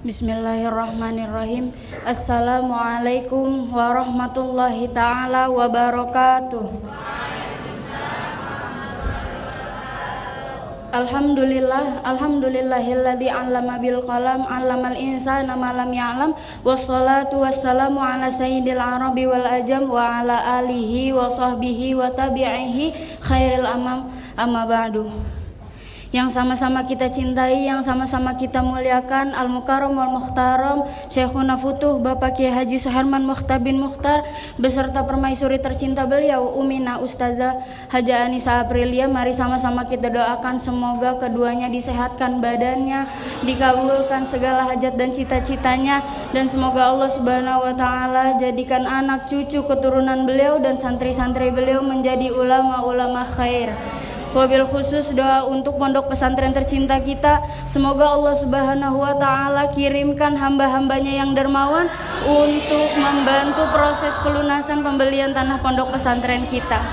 Bismillahirrahmanirrahim. Assalamualaikum warahmatullahi ta'ala wabarakatuh. Alhamdulillahilladzi 'allama bil qalam 'allamal insana ma lam ya'lam wassalatu wassalamu ala sayyidil arabi wal ajam wa ala alihi wa sahbihi wa tabi'ihi khairil amam amma ba'du. Yang sama-sama kita cintai, yang sama-sama kita muliakan, Al-Mukarram wal-Mukhtaram Syekhuna Futuh Bapak Kiai Haji Suherman Mukhtar bin Mukhtar beserta permaisuri tercinta beliau Umina Ustazah Haja Anissa Aprilia. Mari sama-sama kita doakan semoga keduanya disehatkan badannya, dikabulkan segala hajat dan cita-citanya, dan semoga Allah Subhanahu wa taala jadikan anak cucu keturunan beliau dan santri-santri beliau menjadi ulama-ulama khair. Wabil khusus doa untuk pondok pesantren tercinta kita, semoga Allah Subhanahu wa taala kirimkan hamba-hambanya yang dermawan untuk membantu proses pelunasan pembelian tanah pondok pesantren kita.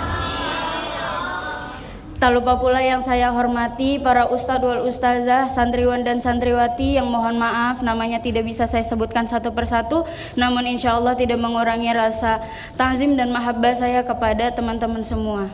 Tak lupa pula yang saya hormati para ustadz wal ustazah, santriwan dan santriwati yang mohon maaf namanya tidak bisa saya sebutkan satu persatu, namun insya Allah tidak mengurangi rasa ta'zim dan mahabbah saya kepada teman-teman semua.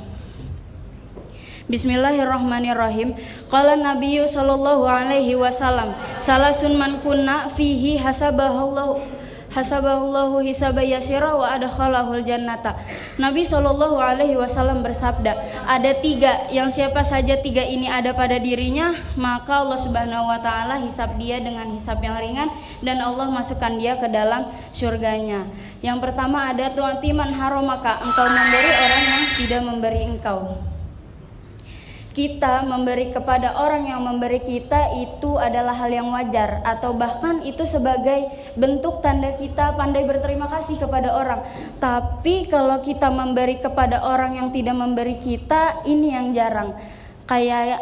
Bismillahirrahmanirrahim. Qala Nabiyyu sallallahu alaihi wasallam, salasun man kunna fihi hasabahullahu hisaba yasira wa adkhalahul jannata. Nabi sallallahu alaihi wasallam bersabda, ada tiga yang siapa saja tiga ini ada pada dirinya, maka Allah Subhanahu wa taala hisab dia dengan hisab yang ringan dan Allah masukkan dia ke dalam surganya. Yang pertama ada tu'timan haramaka, engkau memberi orang yang tidak memberi engkau. Kita memberi kepada orang yang memberi kita itu adalah hal yang wajar, atau bahkan itu sebagai bentuk tanda kita pandai berterima kasih kepada orang. Tapi kalau kita memberi kepada orang yang tidak memberi kita, ini yang jarang. Kayak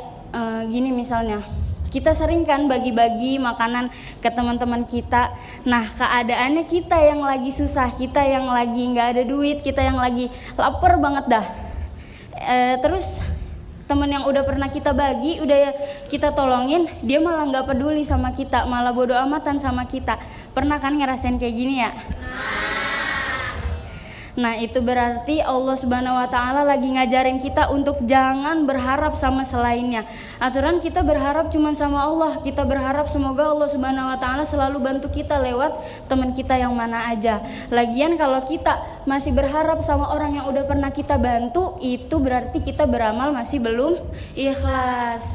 gini misalnya, kita sering kan bagi-bagi makanan ke teman-teman kita. Nah, keadaannya kita yang lagi susah, kita yang lagi nggak ada duit, kita yang lagi lapar banget dah. Terus teman yang udah pernah kita bagi, udah kita tolongin, dia malah nggak peduli sama kita, malah bodo amatan sama kita. Pernah kan ngerasain kayak gini ya? Nah, itu berarti Allah Subhanahu wa taala lagi ngajarin kita untuk jangan berharap sama selainnya. Aturan kita berharap cuma sama Allah. Kita berharap semoga Allah Subhanahu wa taala selalu bantu kita lewat teman kita yang mana aja. Lagian kalau kita masih berharap sama orang yang udah pernah kita bantu, itu berarti kita beramal masih belum ikhlas.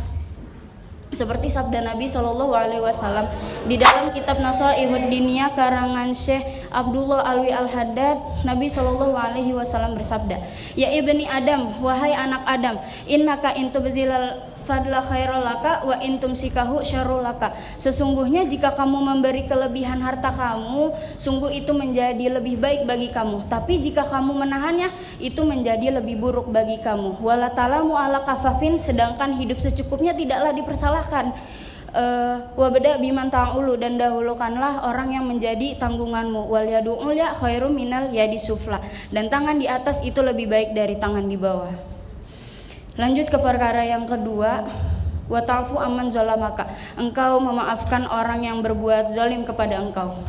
Seperti sabda Nabi Shallallahu Alaihi Wasallam di dalam kitab Nasaihud Diniyah karangan Syekh Abdullah Alwi Al-Haddad, Nabi Shallallahu Alaihi Wasallam bersabda, ya ibni Adam, wahai anak Adam, innaka intubzilal fadla khairalaka wa intumsikahu syarulaka. Sesungguhnya jika kamu memberi kelebihan harta kamu, sungguh itu menjadi lebih baik bagi kamu. Tapi jika kamu menahannya, itu menjadi lebih buruk bagi kamu. Wala talamu ala kafafin, sedangkan hidup secukupnya tidaklah dipersalahkan. Wabda biman ta'ulu, dan dahulukanlah orang yang menjadi tanggunganmu. Wal yadu ulya khairu minal yadi sufla, dan tangan di atas itu lebih baik dari tangan di bawah. Lanjut ke perkara yang kedua, wa ta'fu amman zalamaka, engkau memaafkan orang yang berbuat zalim kepada engkau.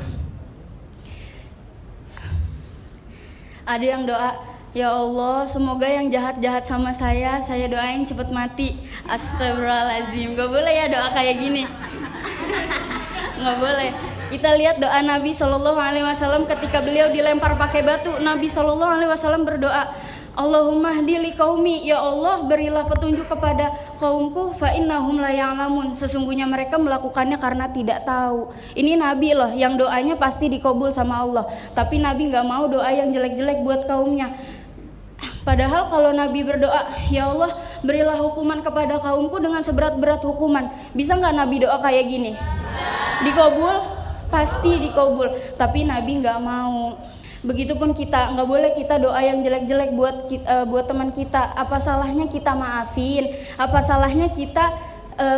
Ada yang doa, ya Allah semoga yang jahat-jahat sama saya doain cepet mati. Astagfirullahaladzim, gak boleh ya doa kayak gini. Gak boleh. Kita lihat doa Nabi Shallallahu Alaihi Wasallam ketika beliau dilempar pakai batu. Nabi Shallallahu Alaihi Wasallam berdoa, Allahumma hdi li qaumi, ya Allah berilah petunjuk kepada kaumku, fa innahum la ya'lamun, sesungguhnya mereka melakukannya karena tidak tahu. Ini Nabi loh yang doanya pasti dikabul sama Allah, tapi Nabi nggak mau doa yang jelek-jelek buat kaumnya. Padahal kalau Nabi berdoa, ya Allah berilah hukuman kepada kaumku dengan seberat-berat hukuman, bisa nggak Nabi doa kayak gini? Dikabul? Pasti dikabul, tapi Nabi nggak mau. Begitupun kita, nggak boleh kita doa yang jelek-jelek buat teman kita. Apa salahnya kita maafin? Apa salahnya kita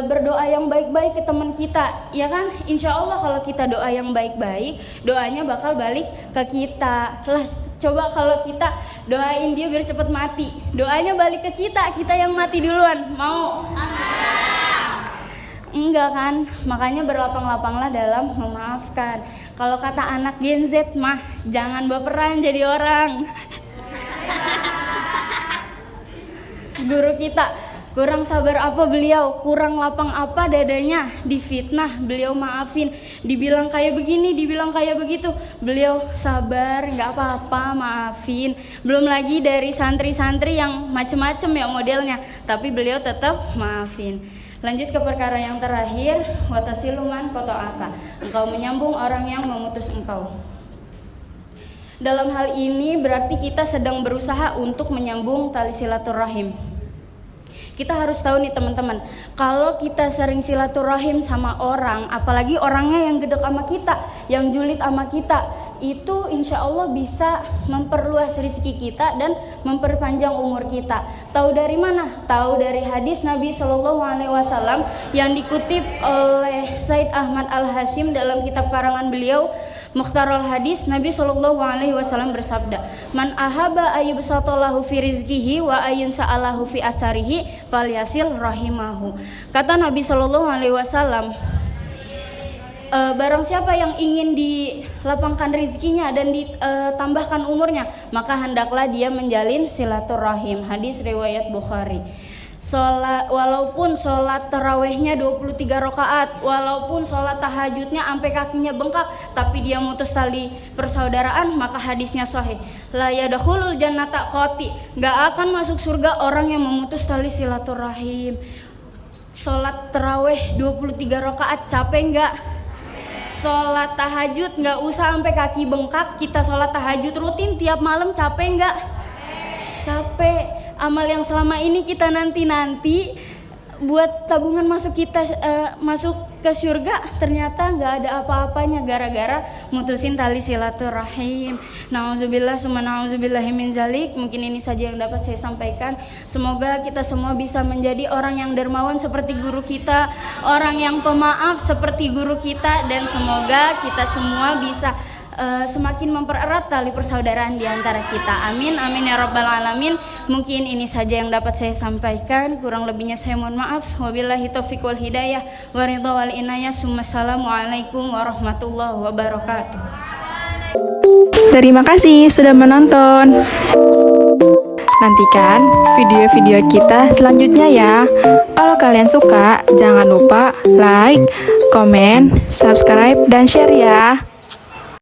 berdoa yang baik-baik ke teman kita, ya kan? Insya Allah kalau kita doa yang baik-baik, doanya bakal balik ke kita. Lah, Coba kalau kita doain dia biar cepet mati, doanya balik ke kita yang mati duluan. Mau? Enggak kan? Makanya berlapang-lapanglah dalam memaafkan. Kalau kata anak Gen Z mah, jangan baperan jadi orang. Guru kita kurang sabar apa beliau, kurang lapang apa dadanya, difitnah beliau maafin, dibilang kayak begini, dibilang kayak begitu, beliau sabar, nggak apa-apa, maafin. Belum lagi dari santri-santri yang macem-macem ya modelnya, tapi beliau tetap maafin. Lanjut ke perkara yang terakhir, watasiluman qata'aka, engkau menyambung orang yang memutus engkau. Dalam hal ini berarti kita sedang berusaha untuk menyambung tali silaturahim. Kita harus tahu nih teman-teman, kalau kita sering silaturahim sama orang, apalagi orangnya yang gede sama kita, yang julid sama kita, itu insya Allah bisa memperluas rezeki kita dan memperpanjang umur kita. Tahu dari mana? Tahu dari hadis Nabi SAW yang dikutip oleh Said Ahmad Al-Hashim dalam kitab karangan beliau Mukhtarul Hadis. Nabi SAW bersabda, man ahaba ayyubsatalahu fi rizkihi wa ayun sa'alahu fi atharihi falyasil rahimahu. Kata Nabi SAW, barang siapa yang ingin dilapangkan rezekinya dan ditambahkan umurnya, maka hendaklah dia menjalin silaturahim. Hadis riwayat Bukhari. Walaupun sholat tarawehnya 23 rakaat, walaupun sholat tahajudnya sampai kakinya bengkak, tapi dia mutus tali persaudaraan, maka hadisnya sahih. La yadkhulul jannata qati, gak akan masuk surga orang yang memutus tali silaturahim. Sholat taraweh 23 rakaat capek gak? Sholat tahajud gak usah sampai kaki bengkak, kita sholat tahajud rutin tiap malam, capek gak? Capek. Amal yang selama ini kita nanti buat tabungan masuk ke surga, ternyata nggak ada apa-apanya gara-gara mutusin tali silaturahim. Nauzubillah summa nauzubillahi min zalik. Mungkin ini saja yang dapat saya sampaikan. Semoga kita semua bisa menjadi orang yang dermawan seperti guru kita, orang yang pemaaf seperti guru kita, dan semoga kita semua bisa semakin mempererat tali persaudaraan di antara kita. Amin, amin ya rabbal alamin. Mungkin ini saja yang dapat saya sampaikan. Kurang lebihnya saya mohon maaf. Wabillahi taufiq wal hidayah wa ridha wal inayah. Assalamualaikum warahmatullahi wabarakatuh. Terima kasih sudah menonton. Nantikan video-video kita selanjutnya ya. Kalau kalian suka, jangan lupa like, komen, subscribe, dan share ya.